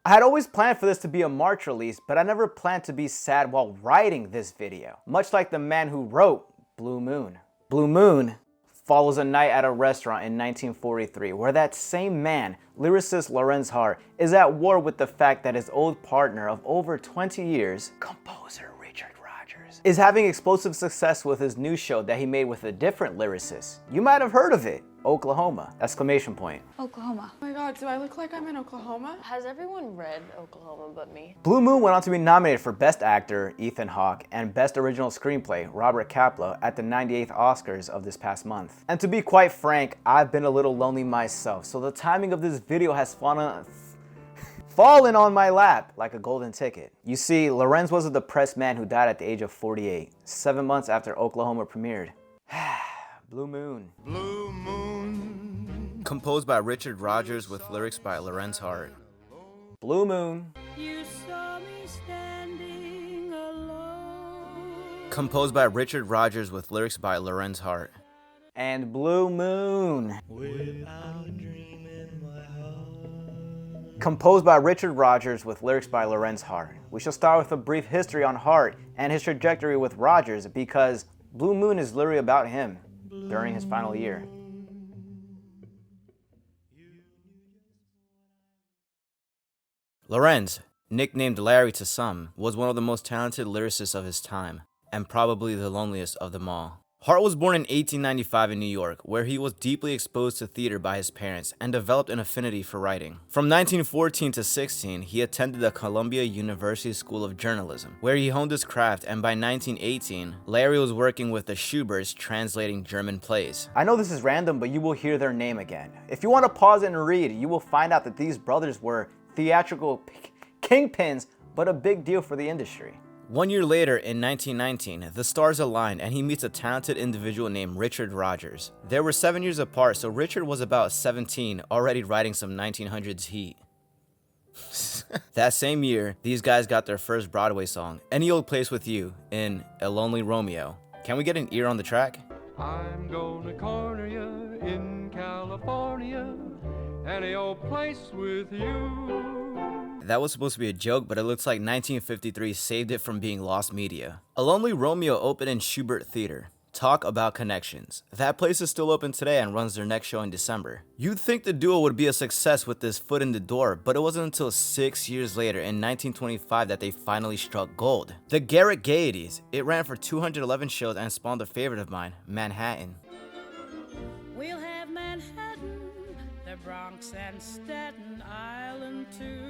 I had always planned for this to be a March release, but I never planned to be sad while writing this video. Much like the man who wrote Blue Moon. Blue Moon follows a night at a restaurant in 1943 where that same man, lyricist Lorenz Hart, is at war with the fact that his old partner of over 20 years, composer Richard Rodgers, is having explosive success with his new show that he made with a different lyricist. You might have heard of it. Oklahoma! Exclamation point. Oklahoma. Oh my god, do I look like I'm in Oklahoma? Has everyone read Oklahoma but me? Blue Moon went on to be nominated for Best Actor, Ethan Hawke, and Best Original Screenplay, Robert Kaplow, at the 98th Oscars of this past month. And to be quite frank, I've been a little lonely myself, so the timing of this video has fallen on my lap like a golden ticket. You see, Lorenz was a depressed man who died at the age of 48, 7 months after Oklahoma premiered. Blue Moon. Blue Moon. Composed by Richard Rodgers with lyrics by Lorenz Hart. Blue Moon. You saw me standing alone. Composed by Richard Rodgers with lyrics by Lorenz Hart. And Blue Moon. Without a dream in my heart. Composed by Richard Rodgers with lyrics by Lorenz Hart. We shall start with a brief history on Hart and his trajectory with Rodgers because Blue Moon is literally about him during his final year. Lorenz, nicknamed Larry to some, was one of the most talented lyricists of his time, and probably the loneliest of them all. Hart was born in 1895 in New York, where he was deeply exposed to theater by his parents and developed an affinity for writing. From 1914 to 16, he attended the Columbia University School of Journalism, where he honed his craft, and by 1918, Larry was working with the Schuberts translating German plays. I know this is random, but you will hear their name again. If you want to pause and read, you will find out that these brothers were theatrical kingpins, but a big deal for the industry. 1 year later, in 1919, the stars aligned and he meets a talented individual named Richard Rodgers. They were 7 years apart, so Richard was about 17, already writing some 1900s heat. That same year, these guys got their first Broadway song, Any Old Place With You, in A Lonely Romeo. Can we get an ear on the track? I'm gonna corner you in California, any old place with you. That was supposed to be a joke, but it looks like 1953 saved it from being lost media. A Lonely Romeo opened in Schubert Theater. Talk about connections. That place is still open today and runs their next show in December. You'd think the duo would be a success with this foot in the door, but it wasn't until 6 years later in 1925 that they finally struck gold. The Garrick Gaieties. It ran for 211 shows and spawned a favorite of mine, Manhattan. We'll have Manhattan, the Bronx and Staten Island too.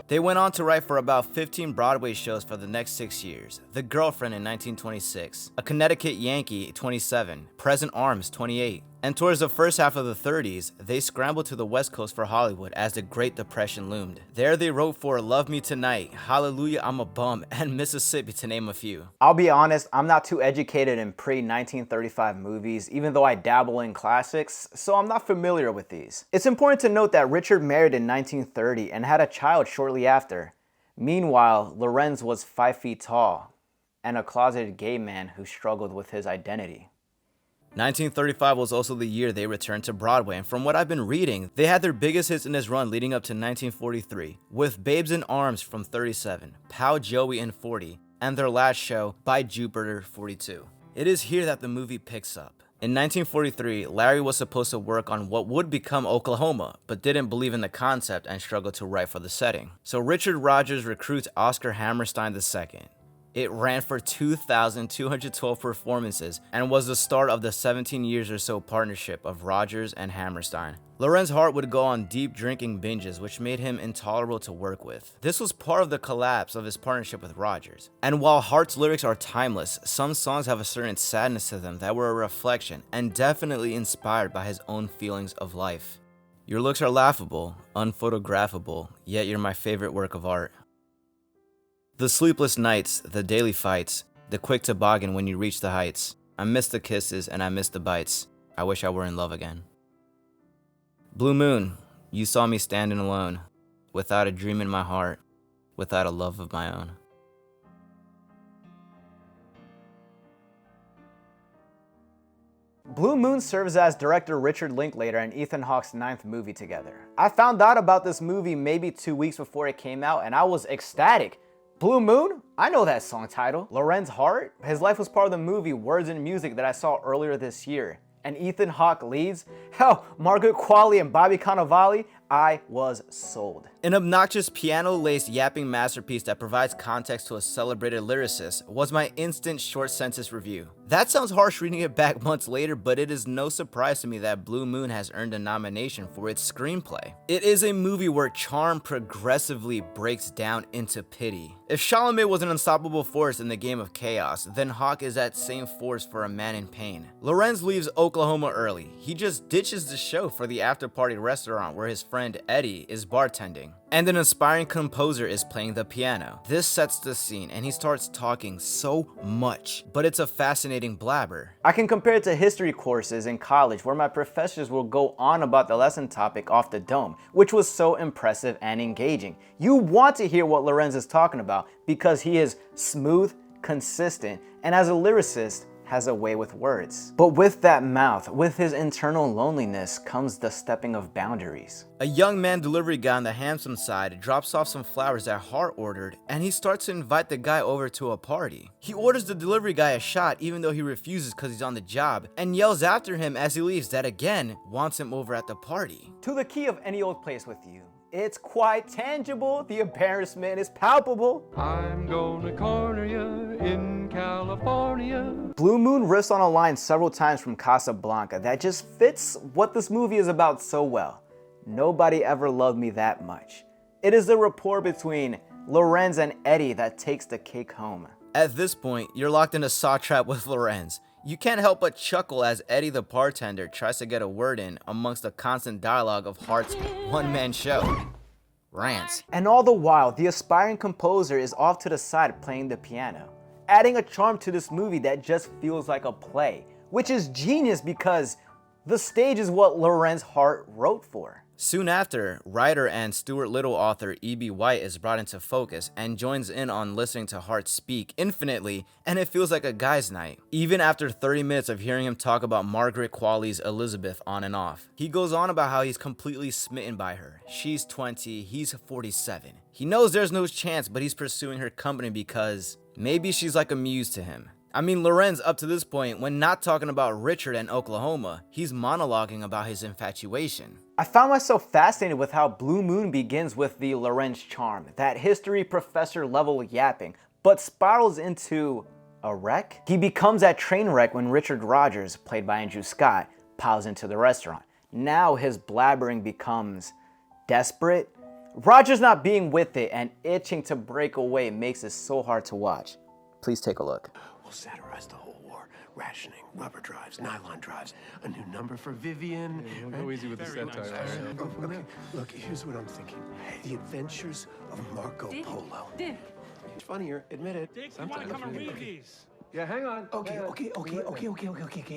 They went on to write for about 15 Broadway shows for the next 6 years. The Girlfriend in 1926, A Connecticut Yankee 27, Present Arms 28. And towards the first half of the 30s, they scrambled to the West Coast for Hollywood as the Great Depression loomed. There they wrote for Love Me Tonight, Hallelujah I'm a Bum, and Mississippi, to name a few. I'll be honest, I'm not too educated in pre-1935 movies, even though I dabble in classics, so I'm not familiar with these. It's important to note that Richard married in 1930 and had a child shortly after. Meanwhile, Lorenz was 5 feet tall and a closeted gay man who struggled with his identity. 1935 was also the year they returned to Broadway, and from what I've been reading, they had their biggest hits in this run leading up to 1943, with Babes in Arms from 37, Pow Joey in 40, and their last show, By Jupiter 42. It is here that the movie picks up. In 1943, Larry was supposed to work on what would become Oklahoma, but didn't believe in the concept and struggled to write for the setting. So Richard Rodgers recruits Oscar Hammerstein II. It ran for 2,212 performances and was the start of the 17 years or so partnership of Rodgers and Hammerstein. Lorenz Hart would go on deep drinking binges, which made him intolerable to work with. This was part of the collapse of his partnership with Rodgers. And while Hart's lyrics are timeless, some songs have a certain sadness to them that were a reflection and definitely inspired by his own feelings of life. Your looks are laughable, unphotographable, yet you're my favorite work of art. The sleepless nights, the daily fights, the quick toboggan when you reach the heights. I miss the kisses and I miss the bites. I wish I were in love again. Blue Moon, you saw me standing alone, without a dream in my heart, without a love of my own. Blue Moon serves as director Richard Linklater and Ethan Hawke's 9th movie together. I found out about this movie maybe 2 weeks before it came out and I was ecstatic. Blue Moon? I know that song title. Lorenz Hart? His life was part of the movie Words and Music that I saw earlier this year. And Ethan Hawke leads? Hell, 𝙎𝙾 𝙀𝙀 and 𝙈𝙐𝙀𝙁𝘾𝙀𝙍 Cannavale? I was sold. An obnoxious piano-laced yapping masterpiece that provides context to a celebrated lyricist was my instant short sentence review. That sounds harsh reading it back months later, but it is no surprise to me that Blue Moon has earned a nomination for its screenplay. It is a movie where charm progressively breaks down into pity. If Chalamet was an unstoppable force in the game of chaos, then Hawke is that same force for a man in pain. Lorenz leaves Oklahoma early. He just ditches the show for the after-party restaurant where his friend Eddie is bartending, and an inspiring composer is playing the piano. This sets the scene and he starts talking so much, but it's a fascinating blabber. I can compare it to history courses in college where my professors will go on about the lesson topic off the dome, which was so impressive and engaging. You want to hear what Lorenz is talking about because he is smooth, consistent, and as a lyricist, has a way with words. But with that mouth, with his internal loneliness, comes the stepping of boundaries. A young man delivery guy on the handsome side drops off some flowers that Hart ordered, and he starts to invite the guy over to a party. He orders the delivery guy a shot even though he refuses because he's on the job, and yells after him as he leaves that again wants him over at the party. To the key of Any Old Place with You. It's quite tangible, the embarrassment is palpable. I'm gonna corner you in California. Blue Moon riffs on a line several times from Casablanca that just fits what this movie is about so well. Nobody ever loved me that much. It is the rapport between Lorenz and Eddie that takes the cake home. At this point, you're locked in a saw trap with Lorenz. You can't help but chuckle as Eddie the bartender tries to get a word in amongst the constant dialogue of Hart's one-man show. Rants. And all the while, the aspiring composer is off to the side playing the piano, adding a charm to this movie that just feels like a play, which is genius because the stage is what Lorenz Hart wrote for. Soon after, writer and Stuart Little author E.B. White is brought into focus and joins in on listening to Hart speak infinitely, and it feels like a guy's night. Even after 30 minutes of hearing him talk about Margaret Qualley's Elizabeth on and off. He goes on about how he's completely smitten by her. She's 20, he's 47. He knows there's no chance, but he's pursuing her company because maybe she's like a muse to him. I mean, Lorenz, up to this point, when not talking about Richard and Oklahoma, he's monologuing about his infatuation. I found myself fascinated with how Blue Moon begins with the Lorenz charm, that history professor level yapping, but spirals into a wreck. He becomes that train wreck when Richard Rodgers, played by Andrew Scott, piles into the restaurant. Now his blabbering becomes desperate. Rodgers not being with it and itching to break away makes it so hard to watch. Please take a look. We'll satirize the whole war. Rationing, rubber drives, nylon drives, a new number for Vivian. Go easy with the satire. Okay, look, here's what I'm thinking. The Adventures of Marco Polo. Dick. It's funnier, admit it. Dick, you want to come and read these? Yeah, hang on. Okay.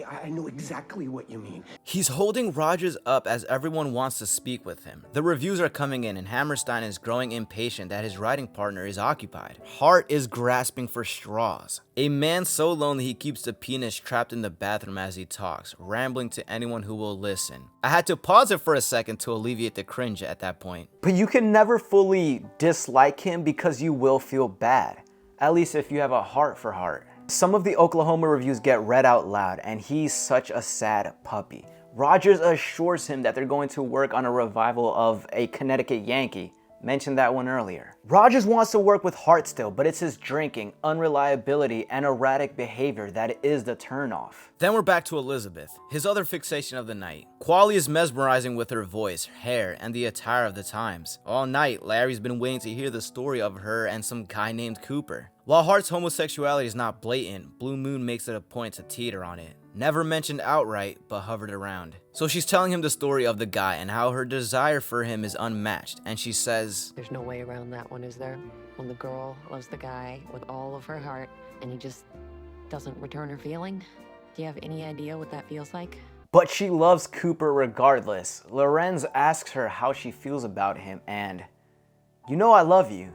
I know exactly what you mean. He's holding Rodgers up as everyone wants to speak with him. The reviews are coming in and Hammerstein is growing impatient that his writing partner is occupied. Hart is grasping for straws. A man so lonely he keeps the penis trapped in the bathroom as he talks, rambling to anyone who will listen. I had to pause it for a second to alleviate the cringe at that point. But you can never fully dislike him because you will feel bad, at least if you have a heart for Hart. Some of the Oklahoma reviews get read out loud, and he's such a sad puppy. Rodgers assures him that they're going to work on a revival of A Connecticut Yankee. Mentioned that one earlier. Rodgers wants to work with Hart still, but it's his drinking, unreliability, and erratic behavior that is the turnoff. Then we're back to Elizabeth, his other fixation of the night. Qualley is mesmerizing with her voice, hair, and the attire of the times. All night, Larry's been waiting to hear the story of her and some guy named Cooper. While Hart's homosexuality is not blatant, Blue Moon makes it a point to teeter on it. Never mentioned outright, but hovered around. So she's telling him the story of the guy and how her desire for him is unmatched, and she says, "There's no way around that one, is there? When the girl loves the guy with all of her heart, and he just doesn't return her feeling? Do you have any idea what that feels like?" But she loves Cooper regardless. Lorenz asks her how she feels about him, and, "You know I love you,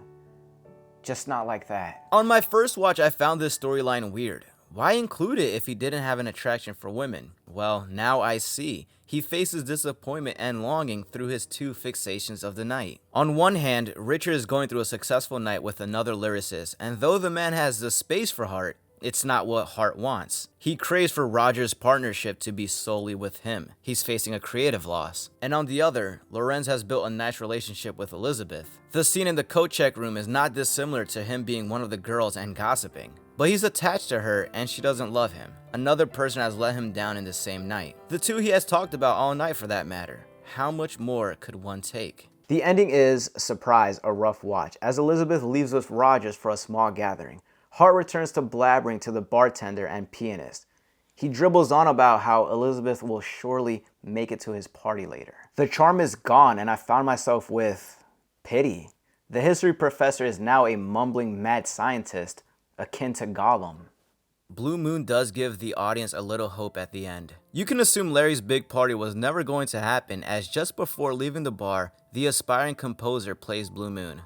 just not like that." On my first watch, I found this storyline weird. Why include it if he didn't have an attraction for women? Well, now I see. He faces disappointment and longing through his two fixations of the night. On one hand, Richard is going through a successful night with another lyricist, and though the man has the space for Hart, it's not what Hart wants. He craves for Rodgers' partnership to be solely with him. He's facing a creative loss. And on the other, Lorenz has built a nice relationship with Elizabeth. The scene in the coat check room is not dissimilar to him being one of the girls and gossiping. But he's attached to her and she doesn't love him. Another person has let him down in the same night. The two he has talked about all night for that matter. How much more could one take? The ending is, surprise, a rough watch, as Elizabeth leaves with Rodgers for a small gathering. Hart returns to blabbering to the bartender and pianist. He dribbles on about how Elizabeth will surely make it to his party later. The charm is gone and I found myself with pity. The history professor is now a mumbling mad scientist akin to Gollum. Blue Moon does give the audience a little hope at the end. You can assume Larry's big party was never going to happen, as just before leaving the bar, the aspiring composer plays Blue Moon.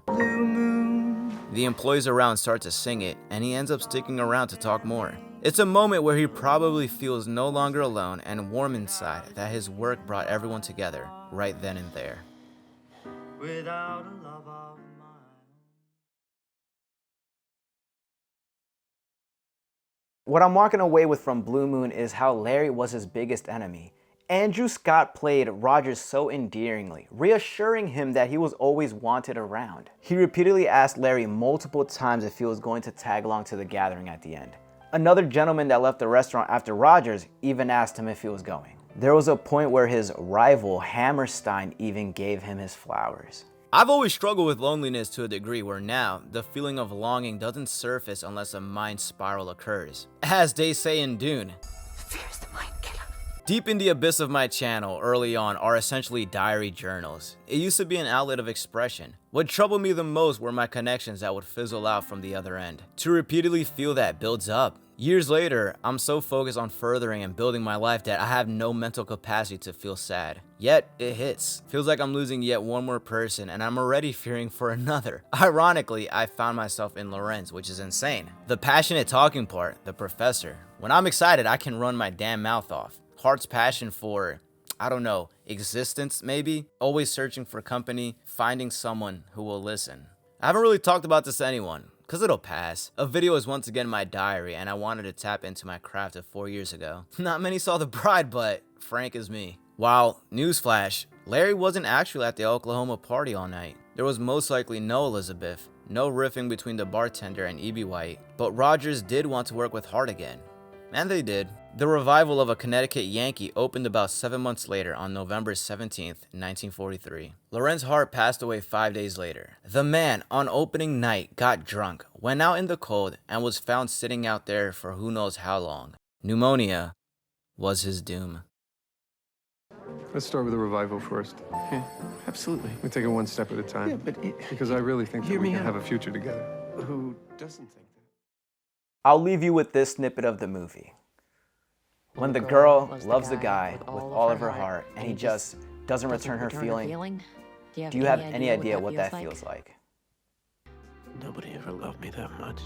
The employees around start to sing it, and he ends up sticking around to talk more. It's a moment where he probably feels no longer alone and warm inside that his work brought everyone together right then and there. Without a love of mine. What I'm walking away with from Blue Moon is how Larry was his biggest enemy. Andrew Scott played Rodgers so endearingly, reassuring him that he was always wanted around. He repeatedly asked Larry multiple times if he was going to tag along to the gathering at the end. Another gentleman that left the restaurant after Rodgers even asked him if he was going. There was a point where his rival Hammerstein even gave him his flowers. I've always struggled with loneliness to a degree where now the feeling of longing doesn't surface unless a mind spiral occurs. As they say in Dune, Fear's the mind killer. deep in the abyss of my channel early on are essentially diary journals. It used to be an outlet of expression. What troubled me the most were my connections that would fizzle out from the other end. To repeatedly feel that builds up. Years later, I'm so focused on furthering and building my life that I have no mental capacity to feel sad. Yet, it hits. Feels like I'm losing yet one more person and I'm already fearing for another. Ironically, I found myself in Lorenz, which is insane. The passionate talking part, the professor. When I'm excited, I can run my damn mouth off. Hart's passion for, I don't know, existence maybe? Always searching for company, finding someone who will listen. I haven't really talked about this to anyone, cause it'll pass. A video is once again my diary and I wanted to tap into my craft of 4 years ago. Not many saw The Bride, but Frank is me. Wow, newsflash, Larry wasn't actually at the Oklahoma party all night. There was most likely no Elizabeth, no riffing between the bartender and E.B. White, but Rodgers did want to work with Hart again. And they did. The revival of a Connecticut Yankee opened about 7 months later on November 17th, 1943. Lorenz Hart passed away 5 days later. The man, on opening night, got drunk, went out in the cold, and was found sitting out there for who knows how long. Pneumonia was his doom. Let's start with the revival first. Yeah, absolutely. We take it one step at a time. Yeah, but because I really think that hear we me can out. have a future together. Who doesn't think that? I'll leave you with this snippet of the movie. When the girl loves the guy with all of her heart and he just doesn't return her feeling, do you have any idea what that feels like? Nobody ever loved me that much.